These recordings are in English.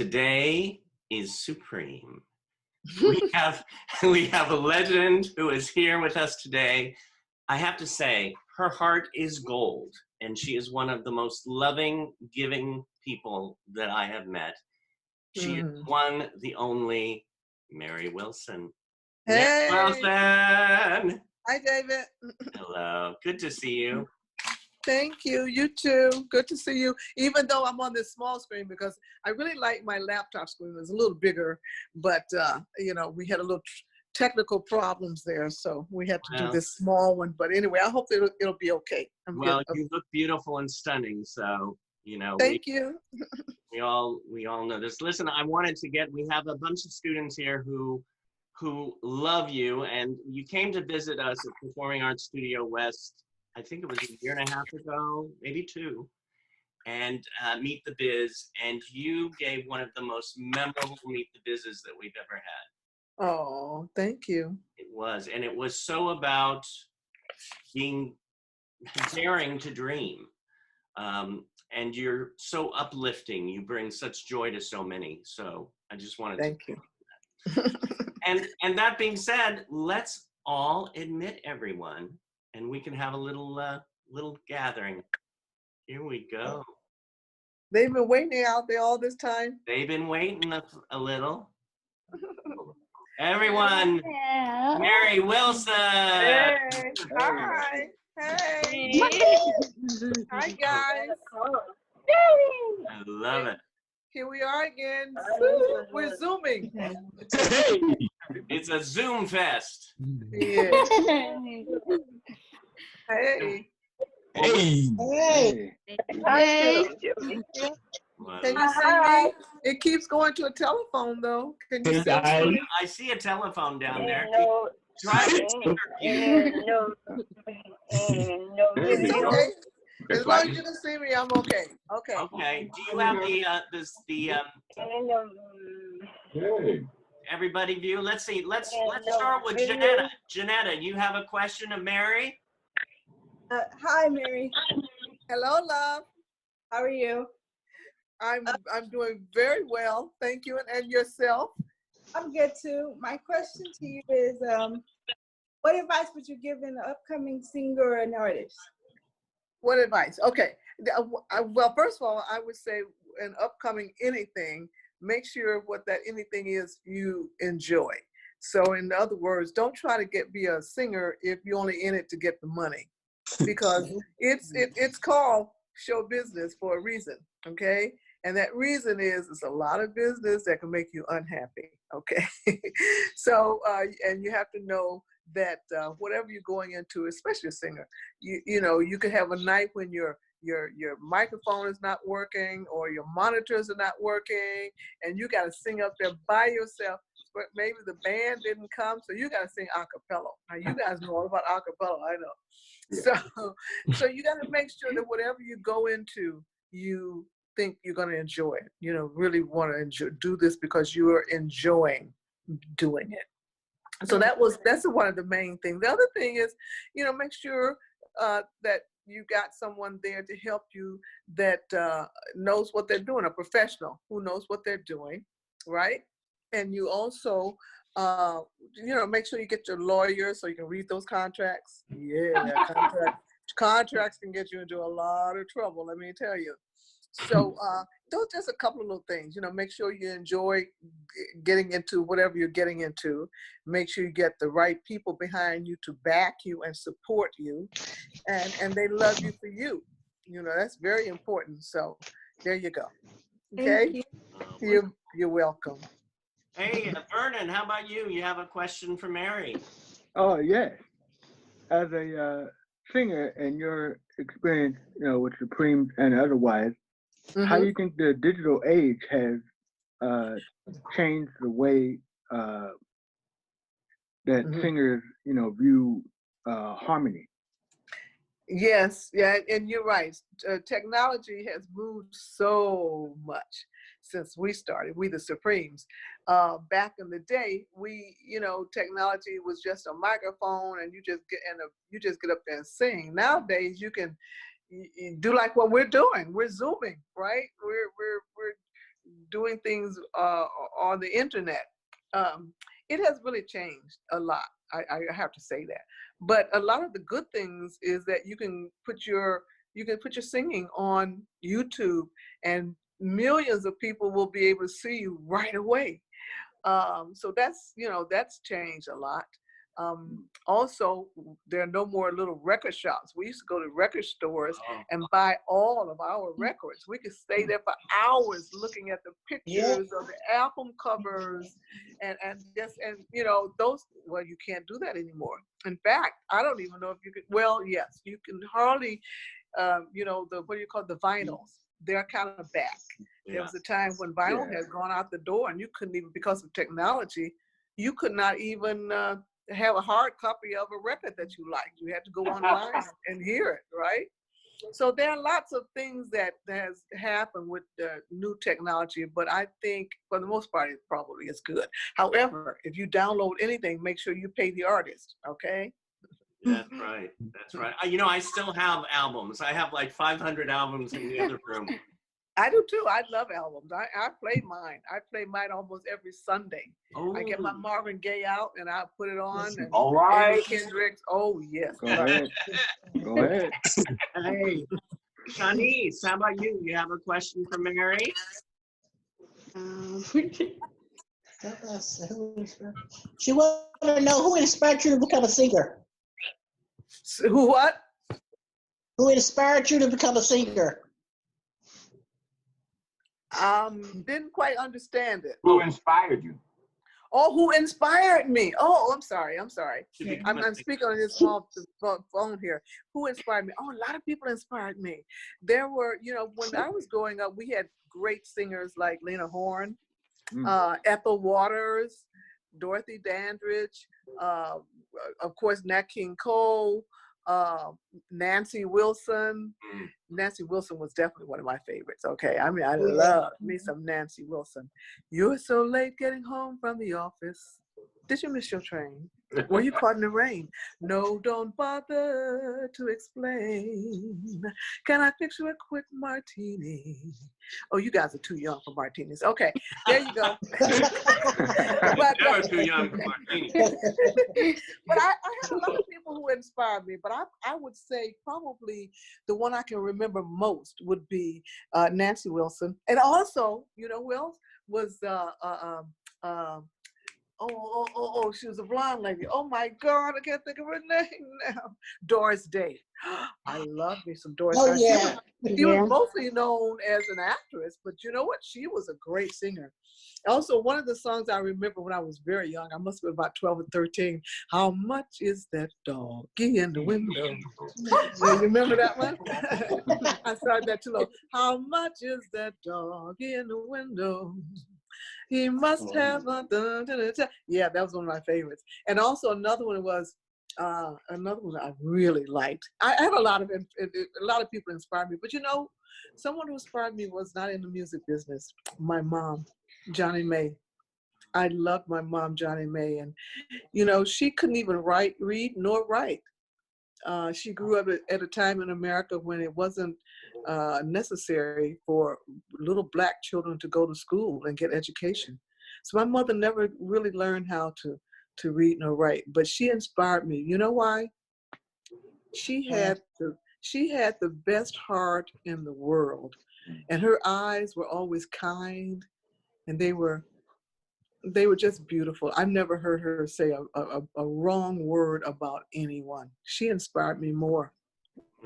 today is supreme. We have a legend who is here with us today. I have to say, her heart is gold, and she is one of the most loving, giving people that I have met. She is one, the only Mary Wilson. Hey. Mary Wilson. Hi, David. Hello. Good to see you. Thank you. You too. Good to see you. Even though I'm on this small screen, because I really like my laptop screen. It's a little bigger, but you know, we had a little technical problems there, so we had to do this small one. But anyway, I hope it'll be okay. Well, you look beautiful and stunning, so you know. Thank you. We all know this. Listen, I wanted to we have a bunch of students here who love you, and you came to visit us at Performing Arts Studio West. I think it was a year and a half ago, maybe 2, and Meet the Biz, and you gave one of the most memorable Meet the Bizes that we've ever had. Oh, thank you. It was, and it was so about daring to dream, and you're so uplifting. You bring such joy to so many. So I just wanted thank you. And that being said, let's all admit everyone. And we can have a little gathering. Here we go. They've been waiting out there all this time. They've been waiting a little. Everyone, Mary Wilson. Hey. Hi. Hey. Hi, guys. I love it. Here we are again. We're Zooming. It's a Zoom fest. Yeah. Hey. Hey. Hey. Hey. Can you see me? It keeps going to a telephone, though. Can you see me? I see a telephone down there. No. Try it. Okay. As long as you can see me, I'm okay. Okay. Okay. Do you have everybody view? Let's see. Let's start with Janetta. Janetta, you have a question of Mary? Hi, Mary. Hello, love. How are you? I'm doing very well, thank you. And yourself? I'm good too. My question to you is, what advice would you give an upcoming singer or an artist? What advice? Okay. Well, first of all, I would say an upcoming anything, make sure what that anything is you enjoy. So in other words, don't try to be a singer if you're only in it to get the money, because it's called show business for a reason, okay? And that reason is it's a lot of business that can make you unhappy, okay? So, and you have to know that whatever you're going into, especially a singer, you know, you could have a night when your microphone is not working or your monitors are not working, and you got to sing up there by yourself. But maybe the band didn't come, so you got to sing a cappella. Now you guys know all about a cappella, I know. Yeah. So you got to make sure that whatever you go into, you think you're going to enjoy it. You know, really want to do this because you are enjoying doing it. So that's one of the main things. The other thing is, you know, make sure that you got someone there to help you that knows what they're doing, a professional who knows what they're doing, right? And you also, you know, make sure you get your lawyer so you can read those contracts. Yeah, contracts can get you into a lot of trouble, let me tell you. So those are just a couple of little things, you know, make sure you enjoy getting into whatever you're getting into. Make sure you get the right people behind you to back you and support you, and they love you for you. You know, that's very important. So there you go. Okay. You're welcome. Hey, Vernon, how about you? You have a question for Mary? Oh, yes. As a singer and your experience, you know, with Supreme and otherwise, how do you think the digital age has changed the way that singers, you know, view harmony? Yes, yeah, and you're right. Technology has moved so much since we started, we the Supremes. Back in the day, you know, technology was just a microphone, and you just get up there and sing. Nowadays, you can do like what we're doing. We're Zooming, right? We're doing things on the internet, it has really changed a lot. I have to say that. But a lot of the good things is that you can put your singing on YouTube, and millions of people will be able to see you right away. So that's changed a lot. Also, there are no more little record shops. We used to go to record stores and buy all of our records. We could stay there for hours looking at the pictures of the album covers and those. Well, you can't do that anymore. In fact, I don't even know if you could. Well, yes, you can hardly. The what do you call the vinyls? They're kind of back. Yeah. There was a time when vinyl had gone out the door, and you couldn't even, because of technology, you could not even have a hard copy of a record that you liked. You had to go online and hear it, right? So there are lots of things that has happened with the new technology, but I think for the most part, it probably is good. However, if you download anything, make sure you pay the artist, okay? That's right. That's right. I still have albums. I have like 500 albums in the other room. I do too. I love albums. I play mine. I play mine almost every Sunday. Oh. I get my Marvin Gaye out and I put it on. And all right. Kendrick. Oh yes. Go ahead. Go ahead. Hey, Shanice, how about you? You have a question for Mary? She wanted to know who inspired you to become a singer. Who what? Who inspired you to become a singer? Didn't quite understand it. Who inspired you? Oh, who inspired me? Oh, I'm sorry. I'm speaking on this small phone here. Who inspired me? Oh, a lot of people inspired me. There were, when I was growing up, we had great singers like Lena Horne, Ethel Waters, Dorothy Dandridge, of course, Nat King Cole, Nancy Wilson. Nancy Wilson was definitely one of my favorites. Okay, I mean, I love me some Nancy Wilson. You're so late getting home from the office. Did you miss your train? Were you caught in the rain? No, don't bother to explain. Can I fix you a quick martini? Oh, you guys are too young for martinis. Okay, there you go. But, never too young for martinis. But I had a lot of people who inspired me, but I would say probably the one I can remember most would be Nancy Wilson. And also, who else was she was a blonde lady. Oh my God, I can't think of her name now. Doris Day. I love me some Doris Day. Yeah. She was mostly known as an actress, but you know what? She was a great singer. Also, one of the songs I remember when I was very young, I must have been about 12 or 13, how much is that doggy in the window? You remember that one? I started that too low. How much is that doggy in the window? He must have a yeah, that was one of my favorites. And also another one was another one I really liked. I had a lot of people inspired me, but someone who inspired me was not in the music business. My mom, Johnny May. I loved my mom, Johnny May, and she couldn't even read nor write. She grew up at a time in America when it wasn't necessary for little Black children to go to school and get education. So my mother never really learned how to read nor write, but she inspired me. You know why? She had the best heart in the world, and her eyes were always kind, and they were just beautiful. I've never heard her say a wrong word about anyone. She inspired me more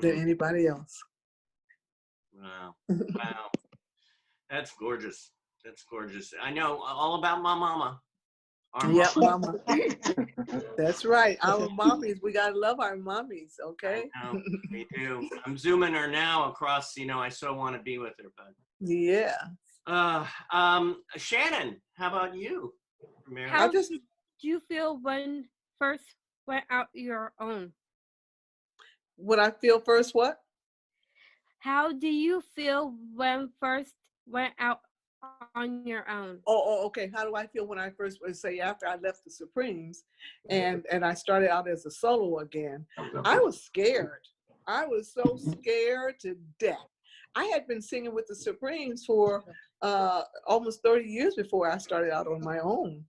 than anybody else. Wow. Wow. That's gorgeous. That's gorgeous. I know all about my mama. Yep, mama. That's right. Our mommies, we gotta love our mommies, okay? I know, we do. I'm zooming her now across, I so want to be with her, but. Yeah. Shannon, how about you? How did you feel when first went out your own? When I feel first what? How do you feel when first went out on your own? Oh, okay. How do I feel when I first, say after I left the Supremes and I started out as a solo again? I was scared. I was so scared to death. I had been singing with the Supremes for almost 30 years before I started out on my own.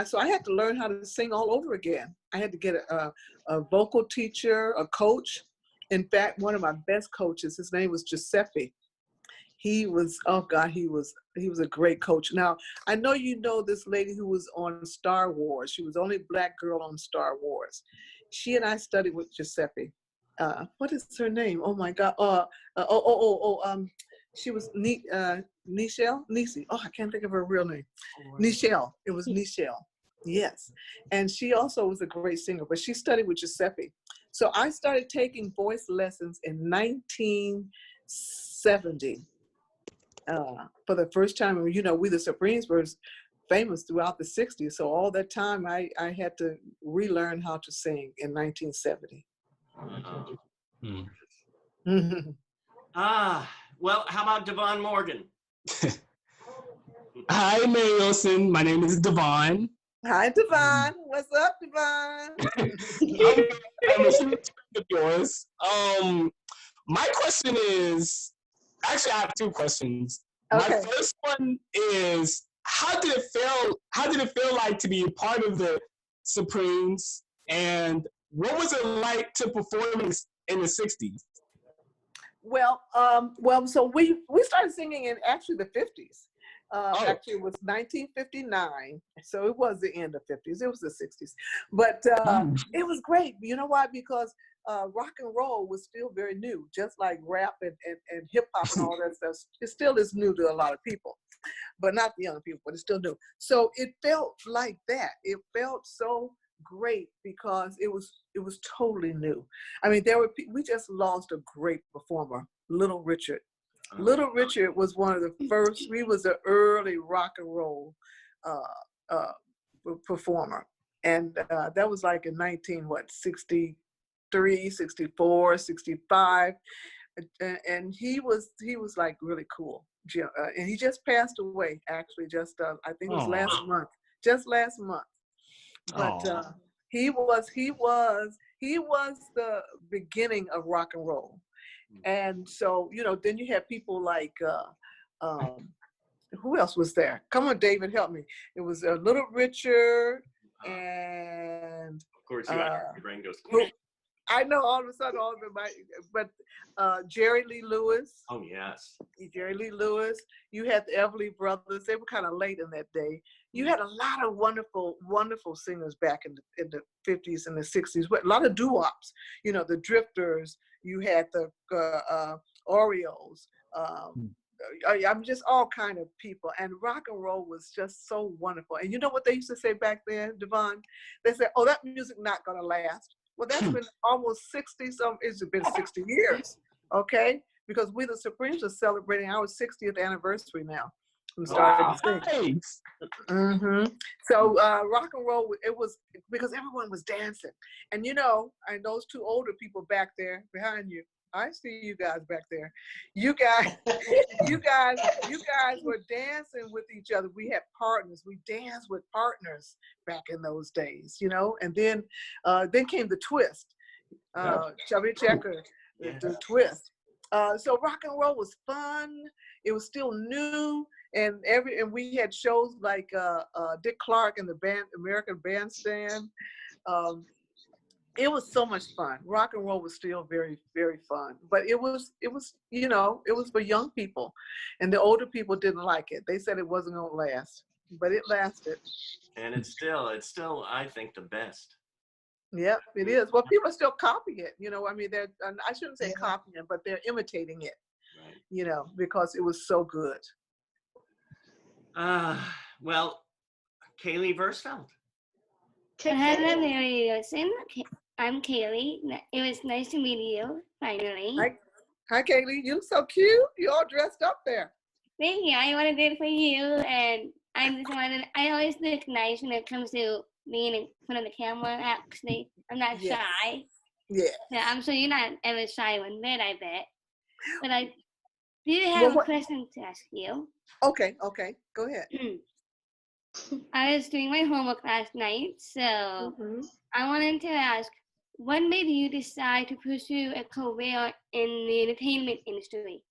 So I had to learn how to sing all over again. I had to get a vocal teacher, a coach. In fact, one of my best coaches, his name was Giuseppe. He was, oh God, he was a great coach. Now, I know you know this lady who was on Star Wars. She was the only Black girl on Star Wars. She and I studied with Giuseppe. What is her name? Oh my God. She was Nichelle? Nisi. Oh, I can't think of her real name. Nichelle. It was Nichelle. Yes. And she also was a great singer, but she studied with Giuseppe. So I started taking voice lessons in 1970 for the first time. You know, We the Supremes were famous throughout the 60s. So all that time I had to relearn how to sing in 1970. Well, how about Devon Morgan? Hi, Mary Wilson. My name is Devon. Hi, Devon. What's up, Devon? I'm a huge fan of yours. My question is, actually, I have two questions. Okay. My first one is, how did it feel like to be a part of the Supremes, and what was it like to perform in the 60s? Well, so we started singing in actually the 50s. Actually, it was 1959, so it was the end of 50s. It was the 60s, but it was great. You know why? Because rock and roll was still very new, just like rap and hip hop and all that stuff. It still is new to a lot of people, but not the young people, but it's still new. So it felt like that. It felt so great because it was totally new. I mean, we just lost a great performer, Little Richard. Little Richard was one of the first. He was an early rock and roll performer, and that was like in 63, 64, 65, and he was like really cool. And he just passed away actually. Just I think it was last month. Just last month. But he was the beginning of rock and roll. And so, you know, then you have people like, who else was there? Come on, David, help me. It was Little Richard and... Of course, your brain goes... I know all of a sudden, but Jerry Lee Lewis. Oh, yes. Jerry Lee Lewis. You had the Everly Brothers. They were kind of late in that day. You had a lot of wonderful, wonderful singers back in the 50s and the 60s. A lot of doo-wops. You know, the Drifters. You had the Oreos. I'm just all kind of people. And rock and roll was just so wonderful. And you know what they used to say back then, Devon? They said, oh, that music not going to last. Well, that's been almost 60-some, it's been 60 years, okay? Because We the Supremes are celebrating our 60th anniversary now. I'm starting to sing. So rock and roll, it was, because everyone was dancing. And you know, and those two older people back there behind you, I see you guys back there. You guys were dancing with each other. We had partners. We danced with partners back in those days, you know. And then came the twist, Chubby Checker, the twist. So rock and roll was fun. It was still new, and we had shows like Dick Clark and the American Bandstand. It was so much fun. Rock and roll was still very, very fun, but it was, you know, it was for young people, and the older people didn't like it. They said it wasn't gonna last, but it lasted. And it's still, I think, the best. Yep, it is. Well, people are still copying it. You know, I mean, I shouldn't say copying it, but they're imitating it. Right. You know, because it was so good. Well, Kaylee Versfeld. Hello, Mary Wilson. I'm Kaylee. It was nice to meet you, finally. Hi, Kaylee. You so cute. You all dressed up there. Thank you. I want to do it for you, and I always look nice when it comes to being in front of the camera. Actually, I'm not shy. Yeah. I'm sure you're not ever shy one bit, I bet. But I do have a question to ask you. Okay. Go ahead. I was doing my homework last night, so I wanted to ask, what made you decide to pursue a career in the entertainment industry?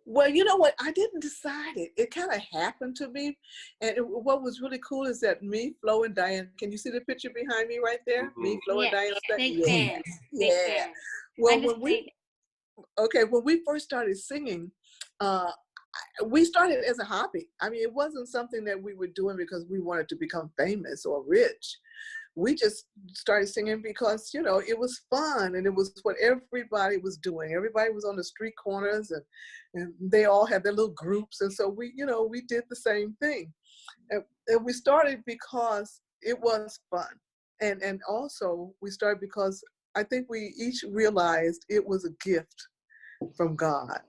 Well, you know what? I didn't decide it. It kind of happened to me. And what was really cool is that me, Flo, and Diane, can you see the picture behind me right there? Me, Flo, and Yeah, Diane. big Yes. fan. Big Yeah. fan. Well, when we first started singing, we started as a hobby. I mean, it wasn't something that we were doing because we wanted to become famous or rich. We just started singing because, you know, it was fun and it was what everybody was doing. Everybody was on the street corners and they all had their little groups. And so we, you know, we did the same thing. And we started because it was fun. And also we started because I think we each realized it was a gift from God.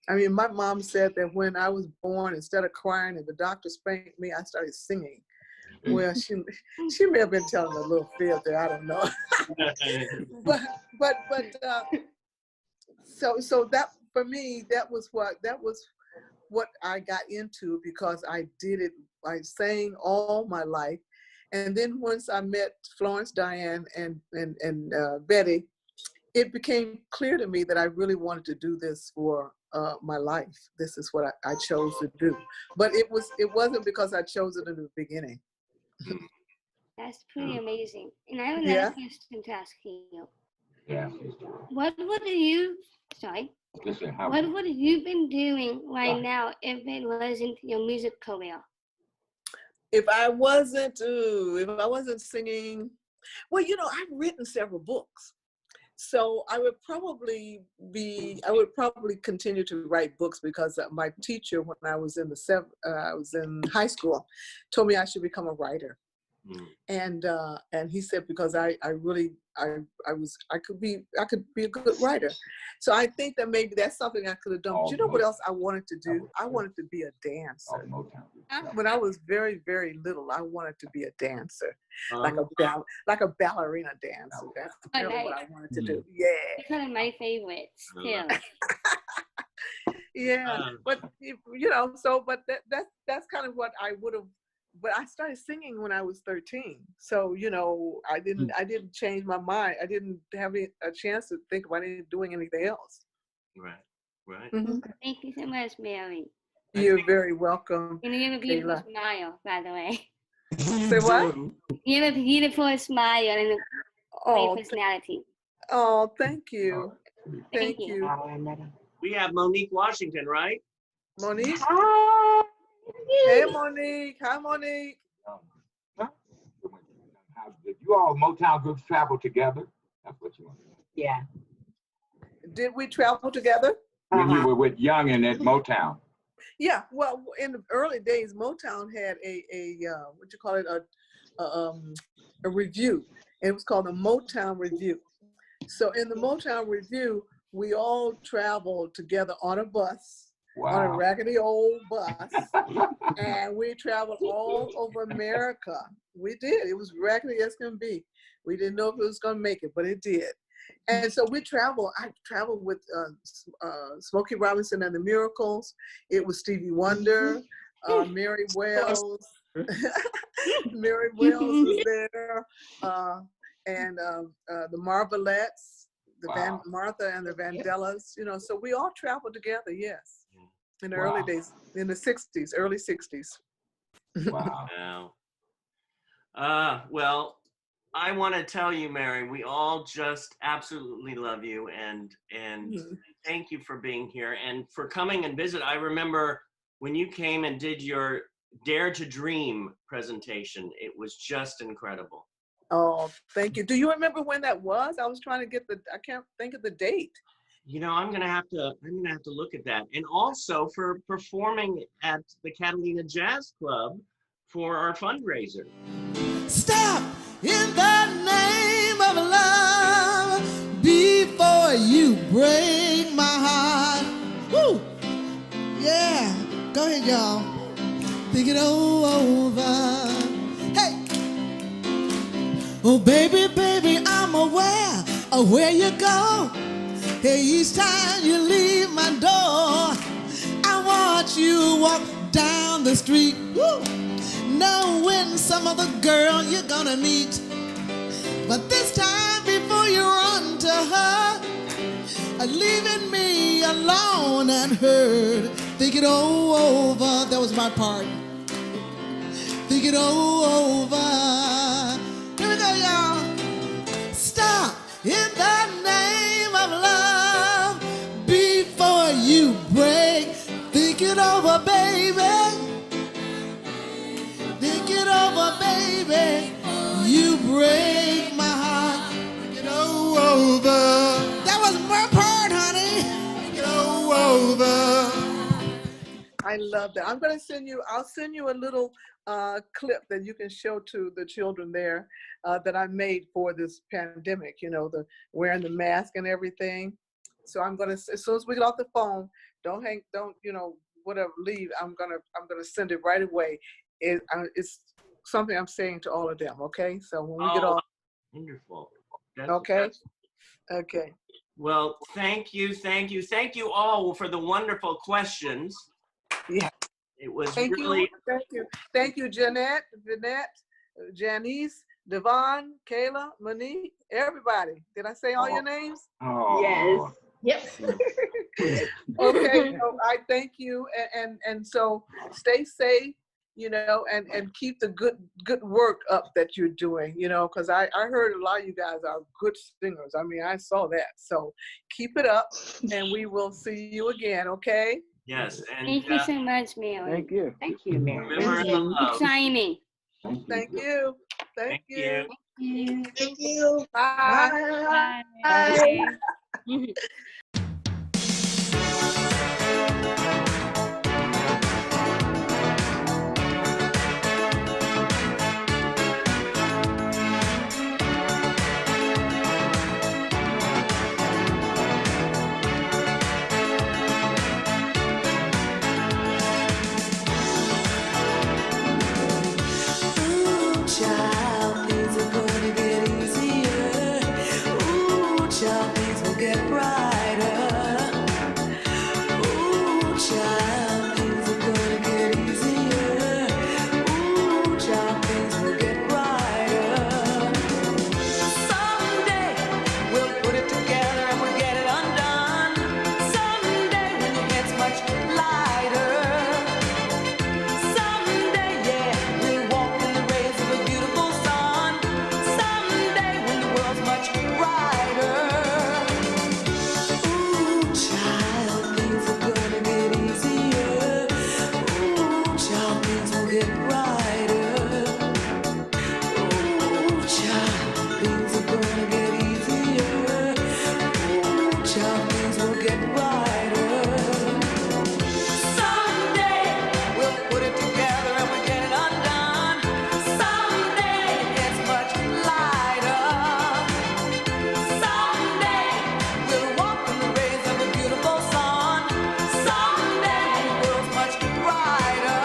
I mean, my mom said that when I was born, instead of crying and the doctor spanked me, I started singing. Well, she may have been telling a little fib there, I don't know. but so that for me, that was what I got into because I did it. I sang all my life, and then once I met Florence, Diane, and Betty, it became clear to me that I really wanted to do this for my life. This is what I chose to do. But it wasn't because I chose it in the beginning. That's pretty amazing. And I have Yeah. another question to ask you. Yeah. What would you been doing right now if it wasn't your music career? If I wasn't singing, well, you know, I've written several books. So I would probably continue to write books because my teacher, when I was in high school, told me I should become a writer. And he said because I could be a good writer. So I think that maybe that's something I could have done. But you know what else I wanted to do? I wanted to be a dancer. When I was very, very little, I wanted to be a dancer, like a ballerina dancer. That's really what I wanted to do. Yeah. It's one of my favorites too. Yeah, but you know, so but that's kind of what I would have. But I started singing when I was 13. So, you know, I didn't change my mind. I didn't have a chance to think about doing anything else. Right. Mm-hmm. Thank you so much, Mary. You're very welcome. And you have a beautiful smile, by the way. Say what? You have a beautiful smile and a great personality. Oh, thank you. Thank you. We have Monique Washington, right? Monique? Hi. Hey, Monique. Hi, Monique. Did you all Motown groups travel together? That's what you want to know. Yeah. Did we travel together? When you were with Young and at Motown. Yeah. Well, in the early days, Motown had a what you call it, a review. And it was called a Motown Review. So in the Motown Review, we all traveled together on a bus. Wow. On a raggedy old bus, and we traveled all over America. We did. It was raggedy as can be. We didn't know if it was going to make it, but it did. And so we traveled. I traveled with Smokey Robinson and the Miracles. It was Stevie Wonder, Mary Wells. Mary Wells was there, and the Marvelettes, Martha and the Vandellas. You know, so we all traveled together. Yes. In the early days, in the 60s, early 60s. Wow. Well, I want to tell you, Mary, we all just absolutely love you and thank you for being here and for coming and visit. I remember when you came and did your Dare to Dream presentation, it was just incredible. Oh, thank you. Do you remember when that was? I was trying to I can't think of the date. You know, I'm gonna have to look at that. And also for performing at the Catalina Jazz Club for our fundraiser. Stop in the name of love before you break my heart. Woo! Yeah, go ahead, y'all. Think it all over. Hey! Oh, baby, baby, I'm aware of where you go. Hey, each time you leave my door, I watch you walk down the street, woo, knowing some other girl you're gonna meet. But this time, before you run to her, leaving me alone and hurt. Think it over. That was my part. Think it over. Here we go, y'all. Stop in the name of love before you break. Think it over, baby. Think it over, baby. You break my heart. Think it over. That was my part, honey. Think it over. I love that. I'm going to send you, I'll send you a little clip that you can show to the children there that I made for this pandemic, you know, the wearing the mask and everything. So I'm going to, as soon as we get off the phone, don't, you know, whatever, leave. I'm going to send it right away. It's something I'm saying to all of them. Okay. So when we get off. Wonderful. Okay. Okay. Well, thank you all for the wonderful questions. Yeah. It was Thank really. Thank you, Jeanette, Janice, Devon, Kayla, Monique, everybody. Did I say all your names? Oh. Yes. Yep. Okay, so I thank you, and so stay safe, you know, and keep the good work up that you're doing, you know, because I heard a lot of you guys are good singers. I mean, I saw that. So keep it up, and we will see you again. Okay. Yes, and Thank you so much, Mary. Thank you. Thank you, Mary. remember the love. Shining. Thank you. Thank you. Thank you. Bye. Bye. Ooh, child, things are gonna get easier. Ooh, child, things will get brighter. Ooh, child, things are gonna get easier. Ooh, child, things will get brighter. Someday we'll put it together and we'll get it undone. Someday when it gets much lighter. Someday, yeah, we'll walk in the rays of a beautiful sun. Someday when the world's much brighter. Ooh, child, things are gonna get easier. Ooh, child, things will get brighter. Ooh, child, things are gonna get easier. Ooh, child, things will get brighter. Someday we'll put it together and we'll get it undone. Someday it gets much lighter. Someday we'll walk in the rays of a beautiful sun. Someday the world's much brighter.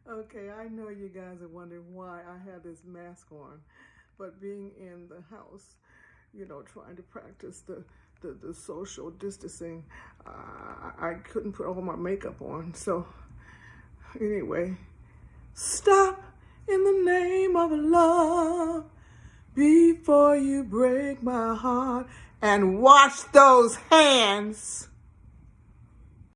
Okay, I know you guys are wondering why I had this mask on, but being in the house, trying to practice the social distancing, I couldn't put all my makeup on. So anyway, stop in the name of love before you break my heart and wash those hands.